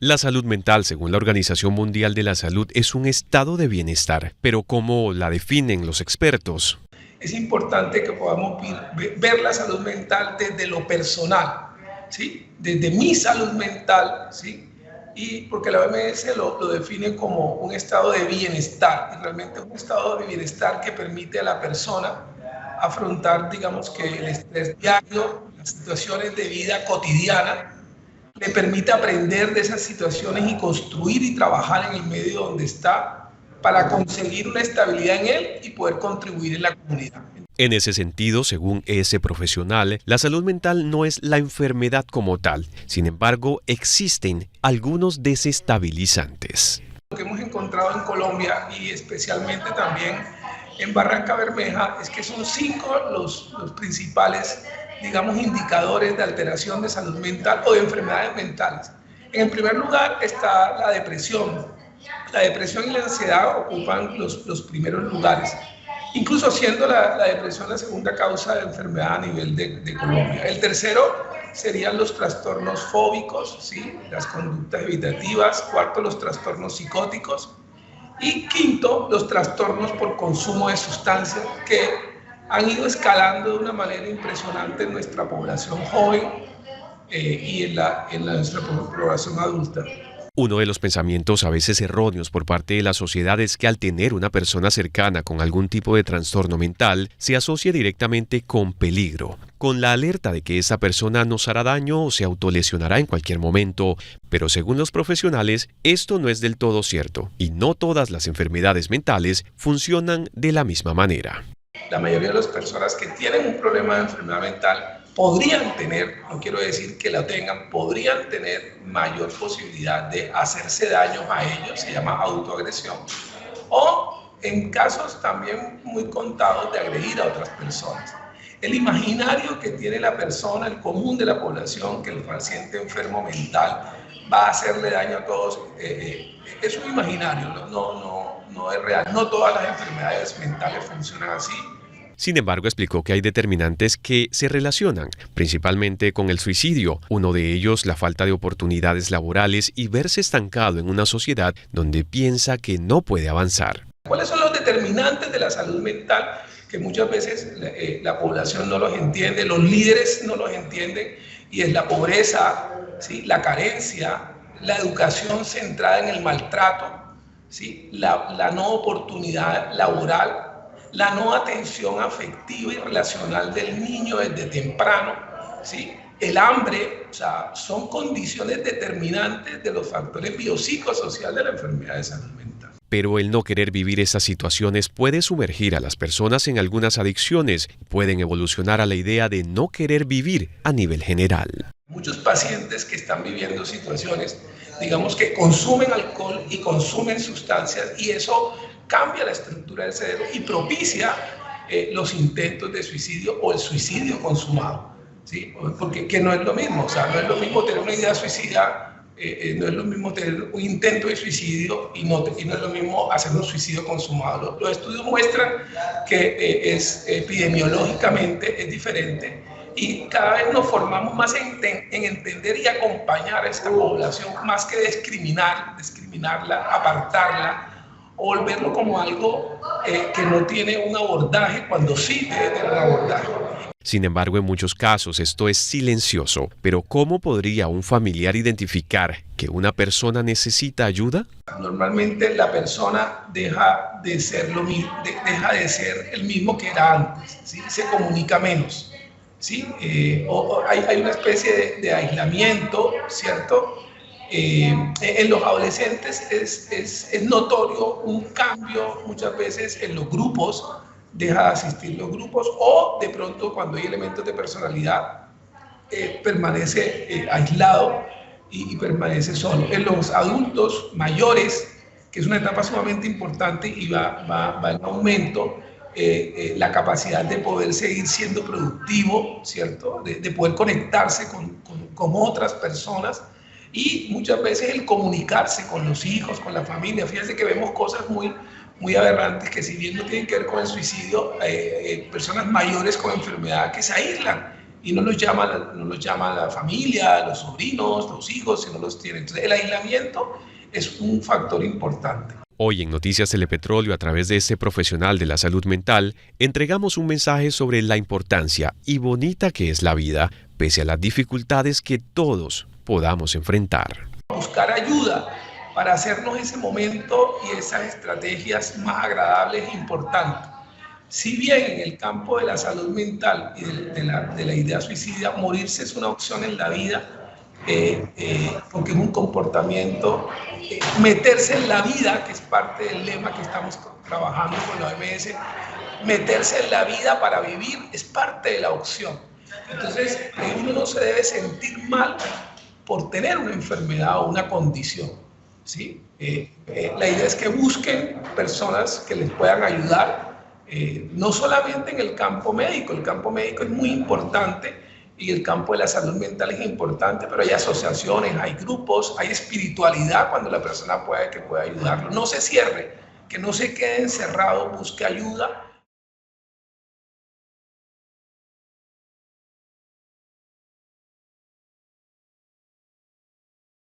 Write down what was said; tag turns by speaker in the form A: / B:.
A: La salud mental, según la Organización Mundial de la Salud, es un estado de bienestar, pero ¿cómo la definen los expertos?
B: Es importante que podamos ver la salud mental desde lo personal, ¿sí? Desde mi salud mental, ¿sí? Y porque la OMS lo define como un estado de bienestar, y realmente es un estado de bienestar que permite a la persona afrontar, digamos, que el estrés diario, las situaciones de vida cotidiana, le permite aprender de esas situaciones y construir y trabajar en el medio donde está para conseguir una estabilidad en él y poder contribuir en la comunidad.
A: En ese sentido, según ese profesional, la salud mental no es la enfermedad como tal. Sin embargo, existen algunos desestabilizantes.
B: Lo que hemos encontrado en Colombia y especialmente también en Barranca Bermeja es que son 5 los principales, digamos, indicadores de alteración de salud mental o de enfermedades mentales. En primer lugar está la depresión. La depresión y la ansiedad ocupan los primeros lugares, incluso siendo la depresión la segunda causa de enfermedad a nivel de Colombia. El tercero serían los trastornos fóbicos, ¿sí? Las conductas evitativas. Cuarto, los trastornos psicóticos. Y quinto, los trastornos por consumo de sustancias que han ido escalando de una manera impresionante en nuestra población joven y en nuestra población adulta.
A: Uno de los pensamientos a veces erróneos por parte de la sociedad es que al tener una persona cercana con algún tipo de trastorno mental, se asocia directamente con peligro, con la alerta de que esa persona nos hará daño o se autolesionará en cualquier momento. Pero según los profesionales, esto no es del todo cierto, y no todas las enfermedades mentales funcionan de la misma manera.
B: La mayoría de las personas que tienen un problema de enfermedad mental podrían tener, no quiero decir que la tengan, podrían tener mayor posibilidad de hacerse daño a ellos, se llama autoagresión, o en casos también muy contados de agredir a otras personas. El imaginario que tiene la persona, el común de la población, que el paciente enfermo mental va a hacerle daño a todos, es un imaginario, no es real. No todas las enfermedades mentales funcionan así.
A: Sin embargo, explicó que hay determinantes que se relacionan principalmente con el suicidio, uno de ellos la falta de oportunidades laborales y verse estancado en una sociedad donde piensa que no puede avanzar.
B: ¿Cuáles son los determinantes de la salud mental? Que muchas veces la población no los entiende, los líderes no los entienden, y es la pobreza, ¿sí? La carencia, la educación centrada en el maltrato, ¿sí? La no oportunidad laboral, la no atención afectiva y relacional del niño desde temprano, ¿sí? El hambre, o sea, son condiciones determinantes de los factores biopsicosociales de la enfermedad de salud mental.
A: Pero el no querer vivir esas situaciones puede sumergir a las personas en algunas adicciones y pueden evolucionar a la idea de no querer vivir a nivel general.
B: Muchos pacientes que están viviendo situaciones, digamos, que consumen alcohol y consumen sustancias, y eso cambia la estructura del cerebro y propicia los intentos de suicidio o el suicidio consumado, ¿sí? Porque que no es lo mismo, o sea, no es lo mismo tener una idea suicida, no es lo mismo tener un intento de suicidio y no es lo mismo hacer un suicidio consumado. Los estudios muestran que epidemiológicamente es diferente, y cada vez nos formamos más en entender y acompañar a esta población, más que discriminarla, apartarla, o volverlo como algo que no tiene un abordaje cuando sí debe tener un abordaje.
A: Sin embargo, en muchos casos esto es silencioso. Pero ¿cómo podría un familiar identificar que una persona necesita ayuda?
B: Normalmente la persona deja de ser el mismo que era antes, ¿sí? Se comunica menos, ¿sí? Hay una especie de aislamiento, ¿cierto? En los adolescentes es notorio un cambio muchas veces en los grupos, deja de asistir los grupos, o de pronto cuando hay elementos de personalidad permanece aislado y permanece solo. En los adultos mayores, que es una etapa sumamente importante y va en aumento, la capacidad de poder seguir siendo productivo, ¿cierto? De poder conectarse con otras personas, y muchas veces el comunicarse con los hijos, con la familia. Fíjense que vemos cosas muy aberrantes que, si bien no tienen que ver con el suicidio, personas mayores con enfermedad que se aíslan y no los llama la familia, los sobrinos, los hijos, si no los tienen. Entonces, el aislamiento es un factor importante.
A: Hoy en Noticias Telepetróleo, a través de este profesional de la salud mental, entregamos un mensaje sobre la importancia y bonita que es la vida, pese a las dificultades que todos podamos enfrentar.
B: Buscar ayuda para hacernos ese momento y esas estrategias más agradables e importantes. Si bien en el campo de la salud mental y de la idea suicida, morirse es una opción en la vida, porque es un comportamiento, meterse en la vida, que es parte del lema que estamos trabajando con la OMS, meterse en la vida para vivir es parte de la opción. Entonces, uno no se debe sentir mal por tener una enfermedad o una condición, ¿sí? La idea es que busquen personas que les puedan ayudar, no solamente en el campo médico es muy importante, y el campo de la salud mental es importante, pero hay asociaciones, hay grupos, hay espiritualidad cuando la persona puede ayudarlo. No se cierre, que no se quede encerrado, busque ayuda